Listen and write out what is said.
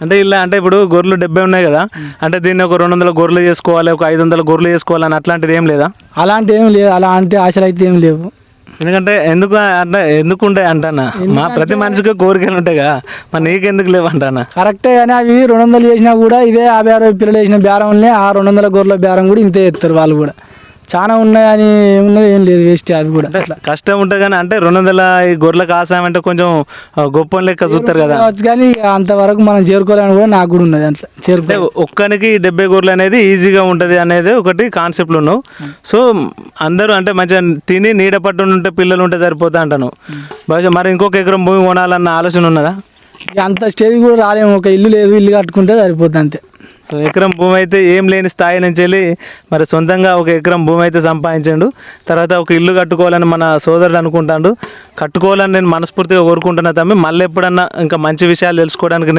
అంటే ఇలా అంటే ఇప్పుడు గొర్రెలు 70 ఉన్నాయి కదా, అంటే దీన్ని ఒక 200 గొర్రెలు చేసుకోవాలి, ఒక 500 గొర్రెలు చేసుకోవాలని అట్లాంటిది ఏం లేదా? అలాంటి ఏం లేదు, అలాంటి ఆశలు అయితే ఏం లేవు. ఎందుకంటే అంటే ఎందుకు ఉంటాయి అంటానా, మా ప్రతి మనిషికి కోరికలు ఉంటాయి కదా, మరి నీకెందుకు లేవు అంటానా? కరెక్టే, కానీ అవి 200 చేసినా కూడా ఇదే 50-60 పిల్లలు వేసిన బేరంలే ఆ 200 గొర్రెల బేరం కూడా ఇంతే ఎత్తారు వాళ్ళు కూడా. చాలా ఉన్నాయని ఏమున్నది ఏం లేదు, వేస్ట్ అది కూడా. కష్టం ఉంటుంది కానీ అంటే 200 ఈ గొర్రెలకు ఆసామంటే కొంచెం గొప్ప లెక్క చూస్తారు కదా. కానీ ఇక అంతవరకు మనం చేరుకోవాలని కూడా నాకు కూడా ఉన్నది, అట్లా అంటే ఒక్కనికి 70 గొర్రెలు అనేది ఈజీగా ఉంటుంది అనేది ఒకటి కాన్సెప్ట్లు ఉన్నావు. సో అందరూ అంటే మంచిగా తిని నీడ పట్టు ఉంటే పిల్లలు ఉంటే సరిపోతా అంటాను. బహుశా మరి ఇంకొక ఎకరం భూమి కొనాలన్న ఆలోచన ఉన్నదా? ఇక అంత స్టేజ్ కూడా రాలేము, ఒక ఇల్లు లేదు, ఇల్లు కట్టుకుంటే సరిపోతుంది అంతే. సో ఎకరం భూమి అయితే ఏం లేని స్థాయి నుంచి వెళ్ళి మరి సొంతంగా ఒక ఎకరం భూమి అయితే సంపాదించాడు. తర్వాత ఒక ఇల్లు కట్టుకోవాలని మన సోదరుడు అనుకుంటాడు. కట్టుకోవాలని నేను మనస్ఫూర్తిగా కోరుకుంటున్నా తమ్మి. మళ్ళీ ఎప్పుడన్నా ఇంకా మంచి విషయాలు తెలుసుకోవడానికి